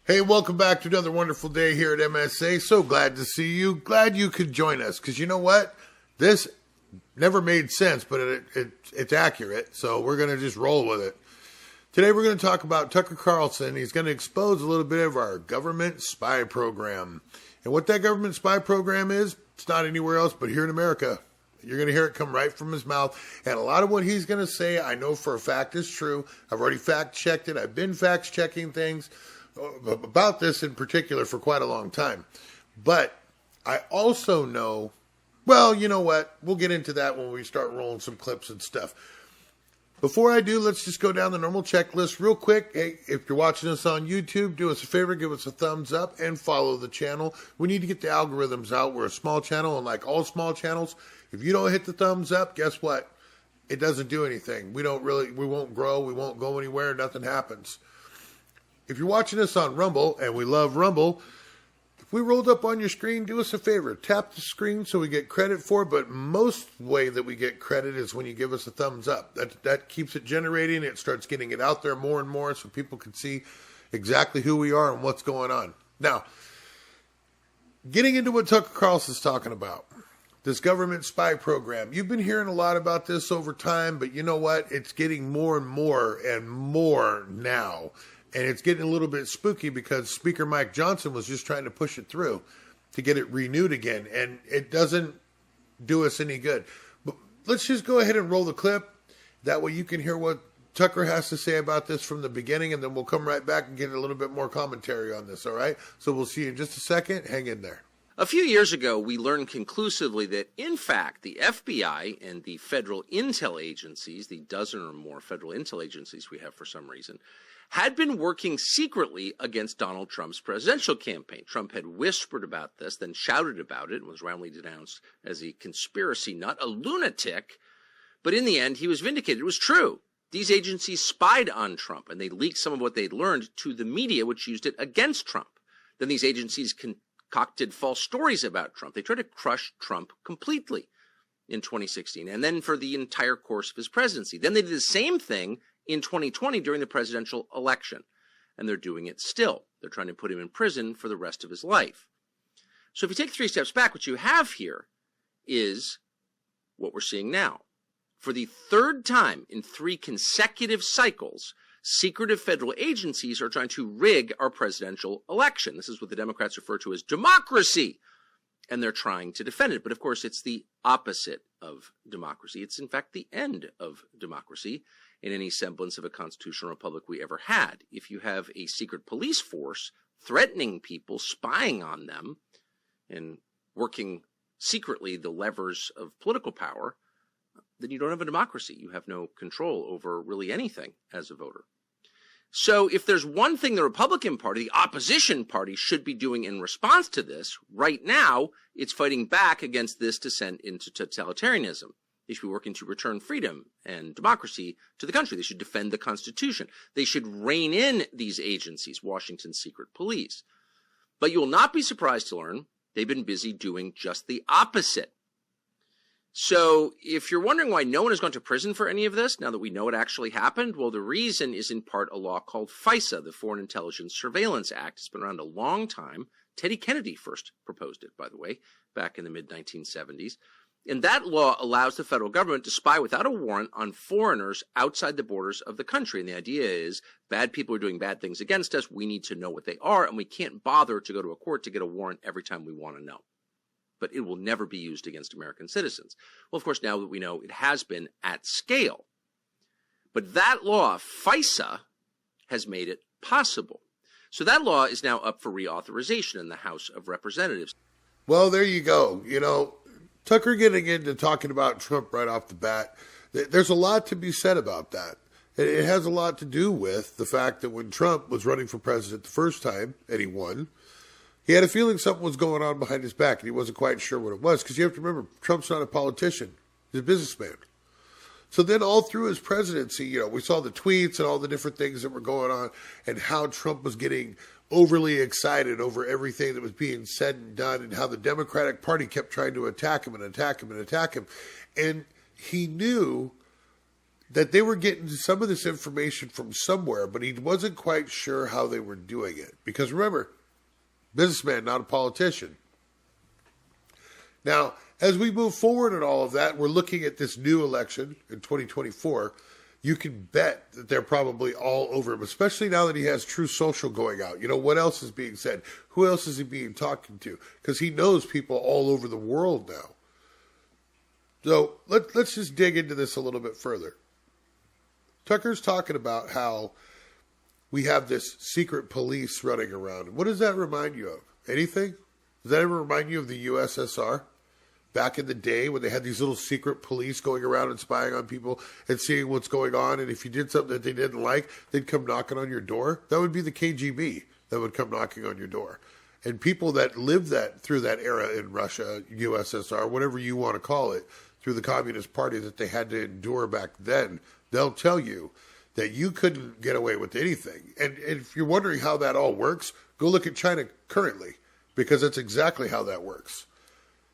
Hey, welcome back to another wonderful day here at MSA. So glad to see you. Glad you could join us because you know what? This never made sense, but it's accurate. So we're going to just roll with it. Today we're going to talk about Tucker Carlson. He's going to expose a little bit of our government spy program. And what that government spy program is, it's not anywhere else but here in America. You're going to hear it come right from his mouth. And a lot of what he's going to say, I know for a fact is true. I've already fact-checked it. I've been fact-checking things about this in particular for quite a long time. But I also know, well, you know what? We'll get into that when we start rolling some clips and stuff. Before I do, let's just go down the normal checklist real quick. Hey, if you're watching us on YouTube, do us a favor, give us a thumbs up and follow the channel. We need to get the algorithms out. We're a small channel, and like all small channels, if you don't hit the thumbs up, guess what? It doesn't do anything. We won't grow, we won't go anywhere, nothing happens. If you're watching us on Rumble, and we love Rumble, if we rolled up on your screen, do us a favor. Tap the screen so we get credit for it, but most way that we get credit is when you give us a thumbs up. That keeps it generating. It starts getting it out there more and more so people can see exactly who we are and what's going on. Now, getting into what Tucker Carlson's talking about, this government spy program. You've been hearing a lot about this over time, but you know what? It's getting more and more now. And it's getting a little bit spooky because Speaker Mike Johnson was just trying to push it through to get it renewed again. And it doesn't do us any good. But let's just go ahead and roll the clip. That way you can hear what Tucker has to say about this from the beginning. And then we'll come right back and get a little bit more commentary on this. All right? So we'll see you in just a second. Hang in there. A few years ago, we learned conclusively that, in fact, the FBI and the federal intel agencies, the dozen or more federal intel agencies we have for some reason, had been working secretly against Donald Trump's presidential campaign. Trump had whispered about this, then shouted about it, and was roundly denounced as a conspiracy nut, a lunatic. But in the end, he was vindicated. It was true. These agencies spied on Trump, and they leaked some of what they'd learned to the media, which used it against Trump. Then these agencies concocted false stories about Trump. They tried to crush Trump completely in 2016, and then for the entire course of his presidency. Then they did the same thing in 2020 during the presidential election, and they're doing it still. They're trying to put him in prison for the rest of his life. So if you take 3 steps back, what you have here is what we're seeing now. For the third time in 3 consecutive cycles, secretive federal agencies are trying to rig our presidential election. This is what the Democrats refer to as democracy, and they're trying to defend it. But of course, it's the opposite of democracy. It's in fact the end of democracy in any semblance of a constitutional republic we ever had. If you have a secret police force threatening people, spying on them, and working secretly the levers of political power, then you don't have a democracy. You have no control over really anything as a voter. So if there's one thing the Republican Party, the opposition party, should be doing in response to this, right now, it's fighting back against this descent into totalitarianism. They should be working to return freedom and democracy to the country. They should defend the Constitution. They should rein in these agencies, Washington's secret police. But you will not be surprised to learn they've been busy doing just the opposite. So if you're wondering why no one has gone to prison for any of this, now that we know it actually happened, well, the reason is in part a law called FISA, the Foreign Intelligence Surveillance Act. It's been around a long time. Teddy Kennedy first proposed it, by the way, back in the mid-1970s. And that law allows the federal government to spy without a warrant on foreigners outside the borders of the country. And the idea is bad people are doing bad things against us. We need to know what they are, and we can't bother to go to a court to get a warrant every time we want to know. But it will never be used against American citizens. Well, of course, now that we know it has been at scale. But that law, FISA, has made it possible. So that law is now up for reauthorization in the House of Representatives. Well, there you go. You know, Tucker getting into talking about Trump right off the bat, there's a lot to be said about that. It has a lot to do with the fact that when Trump was running for president the first time, and he won, he had a feeling something was going on behind his back, and he wasn't quite sure what it was. Because you have to remember, Trump's not a politician. He's a businessman. So then all through his presidency, you know, we saw the tweets and all the different things that were going on and how Trump was getting overly excited over everything that was being said and done, and how the Democratic Party kept trying to attack him and attack him and attack him. And he knew that they were getting some of this information from somewhere, but he wasn't quite sure how they were doing it. Because remember, businessman, not a politician. Now, as we move forward in all of that, we're looking at this new election in 2024. You can bet that they're probably all over him, especially now that he has True Social going out. You know, what else is being said? Who else is he being talking to? Because he knows people all over the world now. So let's just dig into this a little bit further. Tucker's talking about how we have this secret police running around. What does that remind you of? Anything? Does that ever remind you of the USSR? Back in the day when they had these little secret police going around and spying on people and seeing what's going on. And if you did something that they didn't like, they'd come knocking on your door. That would be the KGB that would come knocking on your door. And people that lived through that era in Russia, USSR, whatever you want to call it, through the Communist Party that they had to endure back then, they'll tell you that you couldn't get away with anything. And if you're wondering how that all works, go look at China currently, because that's exactly how that works.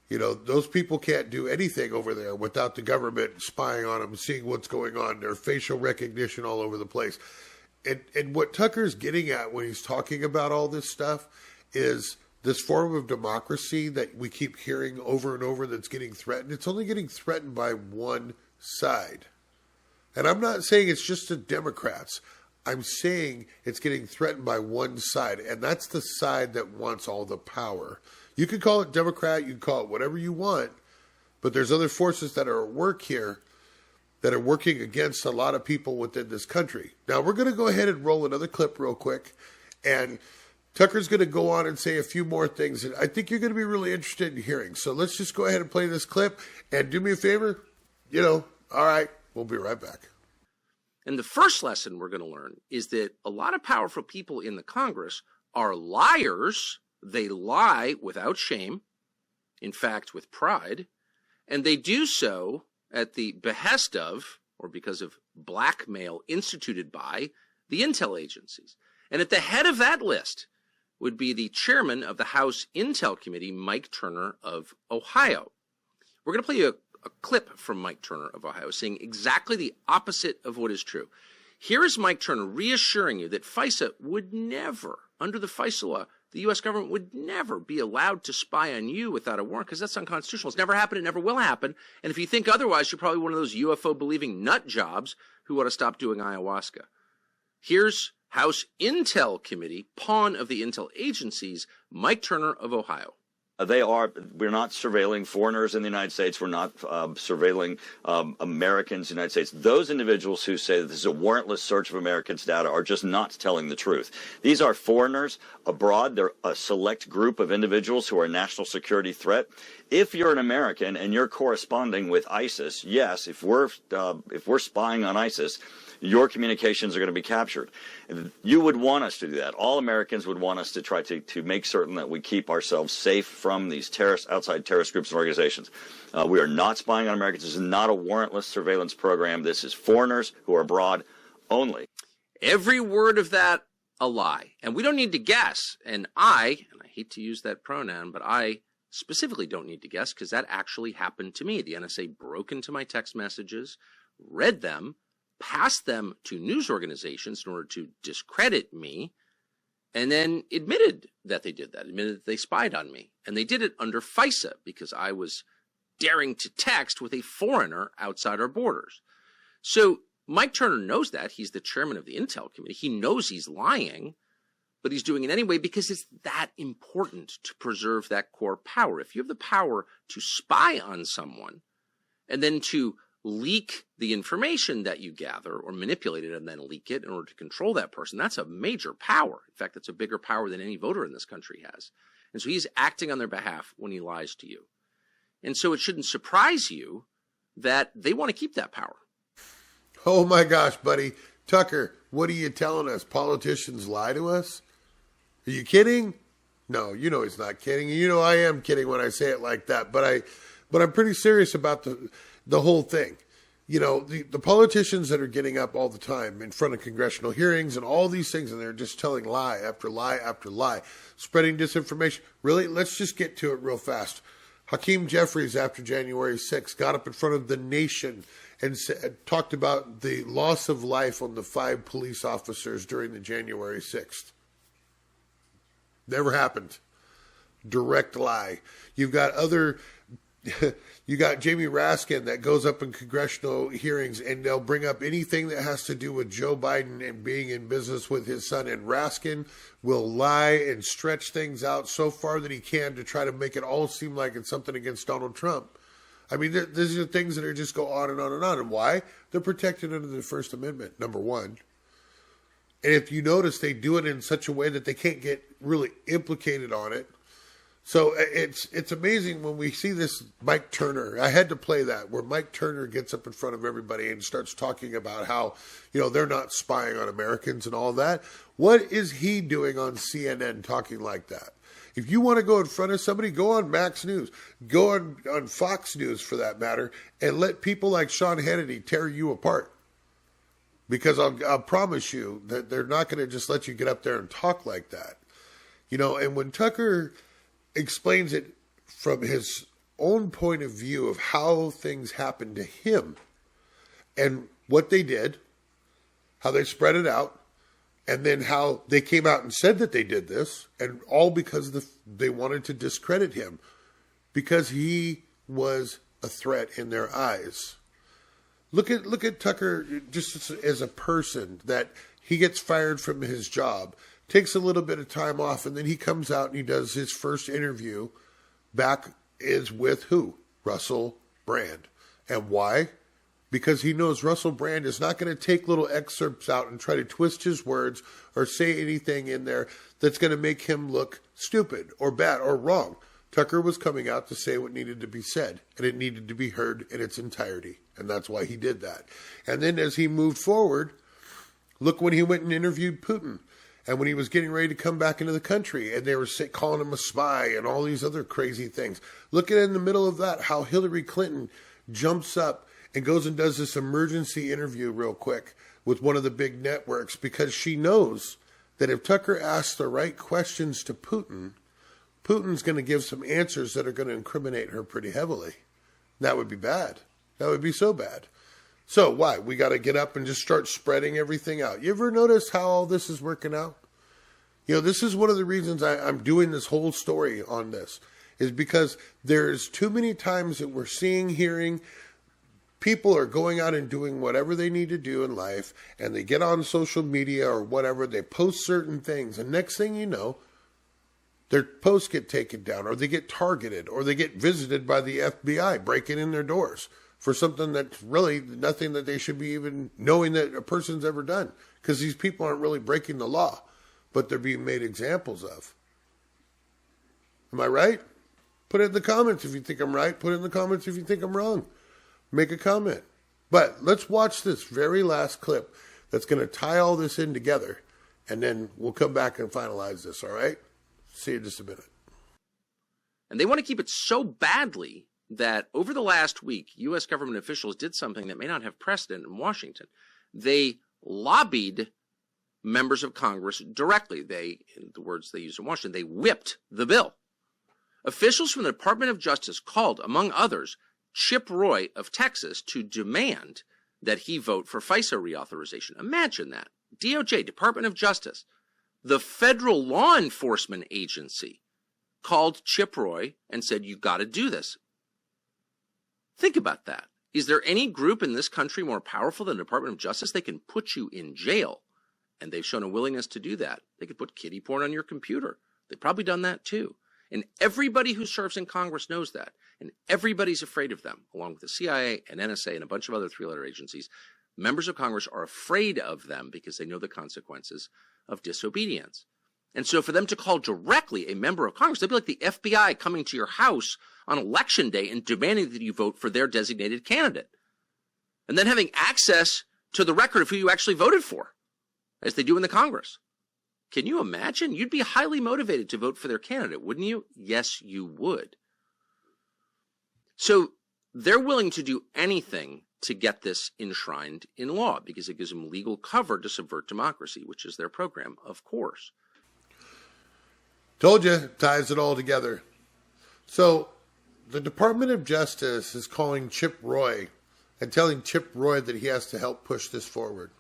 You know, those people can't do anything over there without the government spying on them, seeing what's going on, their facial recognition all over the place. And what Tucker's getting at when he's talking about all this stuff is this form of democracy that we keep hearing over and over that's getting threatened. It's only getting threatened by one side. And I'm not saying it's just the Democrats. I'm saying it's getting threatened by one side, and that's the side that wants all the power. You can call it Democrat, you can call it whatever you want, but there's other forces that are at work here that are working against a lot of people within this country. Now, we're going to go ahead and roll another clip real quick, and Tucker's going to go on and say a few more things that I think you're going to be really interested in hearing. So let's just go ahead and play this clip, and do me a favor, all right, we'll be right back. And the first lesson we're going to learn is that a lot of powerful people in the Congress are liars. They lie without shame, in fact, with pride, and they do so at the behest of, or because of blackmail instituted by, the intel agencies. And at the head of that list would be the chairman of the House Intel Committee, Mike Turner of Ohio. We're going to play you a clip from Mike Turner of Ohio saying exactly the opposite of what is true. Here is Mike Turner reassuring you that FISA would never, under the FISA law, the U.S. government would never be allowed to spy on you without a warrant, because that's unconstitutional. It's never happened. It never will happen. And if you think otherwise, you're probably one of those UFO-believing nut jobs who want to stop doing ayahuasca. Here's House Intel Committee, pawn of the intel agencies, Mike Turner of Ohio. We're not surveilling foreigners in the United States. We're not surveilling Americans in the United States. Those individuals who say that this is a warrantless search of Americans' data are just not telling the truth. These are foreigners abroad. They're a select group of individuals who are a national security threat. If you're an American and you're corresponding with ISIS, yes, if we're spying on ISIS, your communications are going to be captured. You would want us to do that. All Americans would want us to try to make certain that we keep ourselves safe from these outside terrorist groups and organizations. We are not spying on Americans. This is not a warrantless surveillance program. This is foreigners who are abroad only. Every word of that, a lie. And we don't need to guess. And I hate to use that pronoun, but I specifically don't need to guess, because that actually happened to me. The NSA broke into my text messages, read them, passed them to news organizations in order to discredit me, and then admitted that they did that, admitted that they spied on me. And they did it under FISA, because I was daring to text with a foreigner outside our borders. So Mike Turner knows that. He's the chairman of the Intel Committee. He knows he's lying, but he's doing it anyway because it's that important to preserve that core power. If you have the power to spy on someone and then to leak the information that you gather, or manipulate it and then leak it in order to control that person, that's a major power. In fact, that's a bigger power than any voter in this country has. And so he's acting on their behalf when he lies to you. And so it shouldn't surprise you that they want to keep that power. Oh my gosh, buddy. Tucker, what are you telling us? Politicians lie to us? Are you kidding? No, you know he's not kidding. You know I am kidding when I say it like that. But I'm pretty serious about the whole thing. You know, the politicians that are getting up all the time in front of congressional hearings and all these things, and they're just telling lie after lie after lie, spreading disinformation. Really, let's just get to it real fast. Hakeem Jeffries, after January 6th, got up in front of the nation and talked about the loss of life on the 5 police officers during the January 6th. Never happened. Direct lie. You've got you got Jamie Raskin that goes up in congressional hearings and they'll bring up anything that has to do with Joe Biden and being in business with his son. And Raskin will lie and stretch things out so far that he can to try to make it all seem like it's something against Donald Trump. I mean, these are things that are just go on and on and on. And why? They're protected under the First Amendment, number one. And if you notice, they do it in such a way that they can't get really implicated on it. So it's amazing when we see this Mike Turner. I had to play that, where Mike Turner gets up in front of everybody and starts talking about how, they're not spying on Americans and all that. What is he doing on CNN talking like that? If you want to go in front of somebody, go on Max News. Go on Fox News, for that matter, and let people like Sean Hannity tear you apart. Because I'll promise you that they're not going to just let you get up there and talk like that. And when Tucker explains it from his own point of view of how things happened to him and what they did, how they spread it out, and then how they came out and said that they did this, and all because they wanted to discredit him because he was a threat in their eyes. Look at Tucker just as a person, that he gets fired from his job, takes a little bit of time off, and then he comes out and he does his first interview back is with who? Russell Brand. And why? Because he knows Russell Brand is not going to take little excerpts out and try to twist his words or say anything in there that's going to make him look stupid or bad or wrong. Tucker was coming out to say what needed to be said, and it needed to be heard in its entirety. And that's why he did that. And then as he moved forward, look when he went and interviewed Putin. And when he was getting ready to come back into the country, and they were calling him a spy and all these other crazy things. Look at in the middle of that, how Hillary Clinton jumps up and goes and does this emergency interview real quick with one of the big networks, because she knows that if Tucker asks the right questions to Putin, Putin's going to give some answers that are going to incriminate her pretty heavily. That would be bad. That would be so bad. So why? We got to get up and just start spreading everything out. You ever notice how all this is working out? This is one of the reasons I'm doing this whole story on this, is because there's too many times that we're hearing people are going out and doing whatever they need to do in life, and they get on social media or whatever, they post certain things, and next thing you know, their posts get taken down, or they get targeted, or they get visited by the FBI breaking in their doors for something that's really nothing that they should be even knowing that a person's ever done. Because these people aren't really breaking the law, but they're being made examples of. Am I right? Put it in the comments if you think I'm right. Put it in the comments if you think I'm wrong. Make a comment. But let's watch this very last clip that's going to tie all this in together, and then we'll come back and finalize this, all right? See you in just a minute. And they want to keep it so badly that over the last week, U.S. government officials did something that may not have precedent in Washington. They lobbied members of Congress directly. In the words they used in Washington, they whipped the bill. Officials from the Department of Justice called, among others, Chip Roy of Texas to demand that he vote for FISA reauthorization. Imagine that. DOJ, Department of Justice, the federal law enforcement agency, called Chip Roy and said, you got to do this. Think about that. Is there any group in this country more powerful than the Department of Justice? They can put you in jail, and they've shown a willingness to do that. They could put kiddie porn on your computer. They've probably done that too. And everybody who serves in Congress knows that. And everybody's afraid of them, along with the CIA and NSA and a bunch of other three-letter agencies. Members of Congress are afraid of them because they know the consequences of disobedience. And so for them to call directly a member of Congress, they'd be like the FBI coming to your house on Election Day and demanding that you vote for their designated candidate. And then having access to the record of who you actually voted for, as they do in the Congress. Can you imagine? You'd be highly motivated to vote for their candidate, wouldn't you? Yes, you would. So they're willing to do anything to get this enshrined in law because it gives them legal cover to subvert democracy, which is their program, of course. Told you, ties it all together. So the Department of Justice is calling Chip Roy and telling Chip Roy that he has to help push this forward.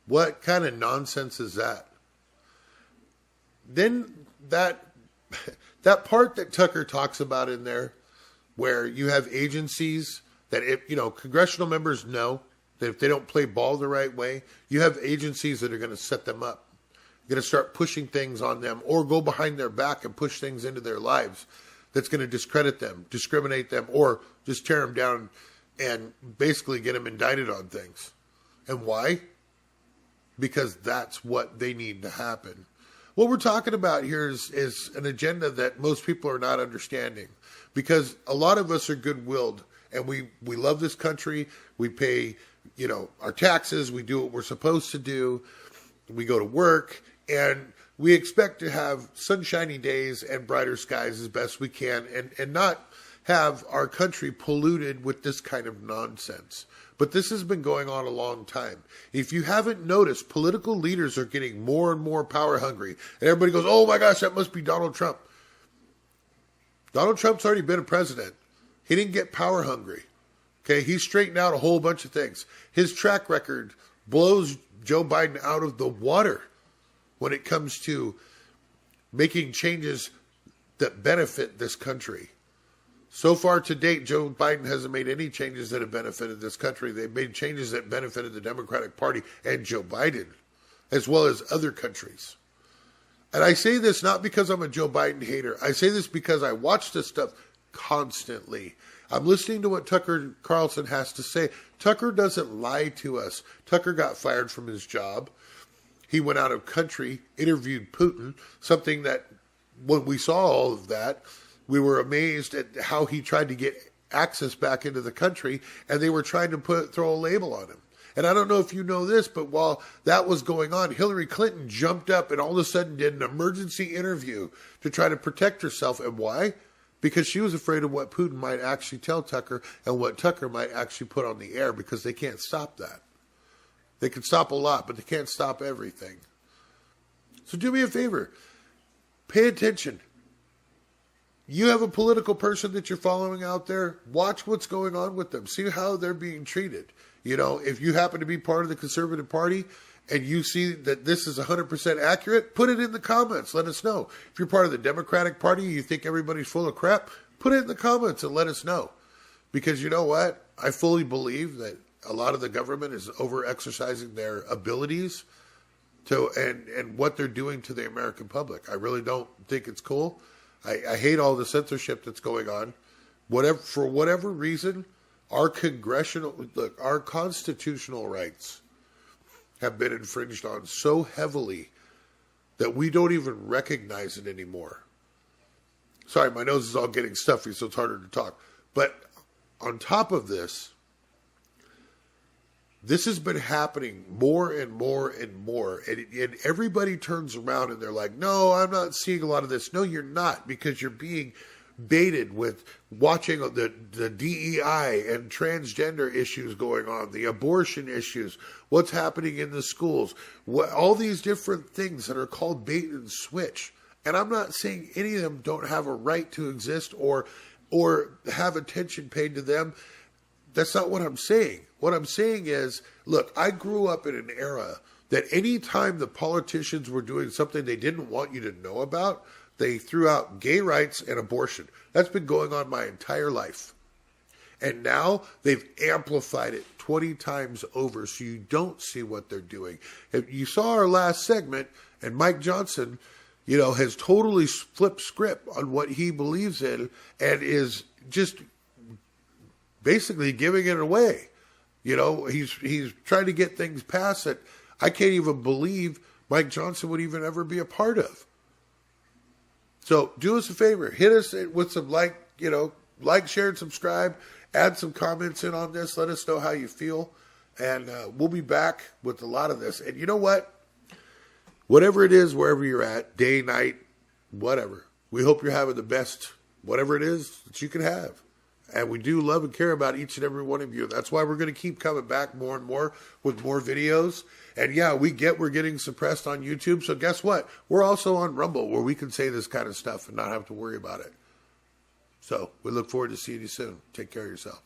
What kind of nonsense is that? Then that part that Tucker talks about in there, where you have agencies that, if congressional members know that if they don't play ball the right way, you have agencies that are going to set them up. You're going to start pushing things on them or go behind their back and push things into their lives that's going to discredit them, discriminate them, or just tear them down and basically get them indicted on things. And why? Because that's what they need to happen. What we're talking about here is an agenda that most people are not understanding, because a lot of us are good-willed and we love this country. We pay, our taxes. We do what we're supposed to do. We go to work and we expect to have sunshiny days and brighter skies as best we can and not have our country polluted with this kind of nonsense. But this has been going on a long time. If you haven't noticed, political leaders are getting more and more power hungry. And everybody goes, oh my gosh, that must be Donald Trump. Donald Trump's already been a president. He didn't get power hungry. Okay, he straightened out a whole bunch of things. His track record blows Joe Biden out of the water when it comes to making changes that benefit this country. So far to date, Joe Biden hasn't made any changes that have benefited this country. They've made changes that benefited the Democratic Party and Joe Biden, as well as other countries. And I say this not because I'm a Joe Biden hater. I say this because I watch this stuff constantly. I'm listening to what Tucker Carlson has to say. Tucker doesn't lie to us. Tucker got fired from his job. He went out of country, interviewed Putin, something that when we saw all of that, we were amazed at how he tried to get access back into the country, and they were trying to throw a label on him. And I don't know if you know this, but while that was going on, Hillary Clinton jumped up and all of a sudden did an emergency interview to try to protect herself. And why? Because she was afraid of what Putin might actually tell Tucker and what Tucker might actually put on the air, because they can't stop that. They can stop a lot, but they can't stop everything. So do me a favor. Pay attention. You have a political person that you're following out there, watch what's going on with them. See how they're being treated. If you happen to be part of the Conservative Party and you see that this is 100% accurate, put it in the comments. Let us know. If you're part of the Democratic Party and you think everybody's full of crap, put it in the comments and let us know. Because you know what? I fully believe that a lot of the government is over-exercising their abilities and what they're doing to the American public. I really don't think it's cool. I hate all the censorship that's going on. For whatever reason, our constitutional rights have been infringed on so heavily that we don't even recognize it anymore. Sorry, my nose is all getting stuffy, so it's harder to talk. But on top of this has been happening more and more and more. And everybody turns around and they're like, no, I'm not seeing a lot of this. No, you're not, because you're being baited with watching the DEI and transgender issues going on, the abortion issues, what's happening in the schools, all these different things that are called bait and switch. And I'm not saying any of them don't have a right to exist or have attention paid to them. That's not what I'm saying. What I'm saying is, look, I grew up in an era that any time the politicians were doing something they didn't want you to know about, they threw out gay rights and abortion. That's been going on my entire life. And now they've amplified it 20 times over, so you don't see what they're doing. If you saw our last segment, and Mike Johnson, has totally flipped script on what he believes in and is just basically giving it away. He's trying to get things passed that I can't even believe Mike Johnson would even ever be a part of. So do us a favor, hit us with some like, share, and subscribe, add some comments in on this, let us know how you feel, and we'll be back with a lot of this. And you know what? Whatever it is, wherever you're at, day, night, whatever, we hope you're having the best, whatever it is that you can have. And we do love and care about each and every one of you. That's why we're going to keep coming back more and more with more videos. And yeah, we're getting suppressed on YouTube. So guess what? We're also on Rumble, where we can say this kind of stuff and not have to worry about it. So we look forward to seeing you soon. Take care of yourself.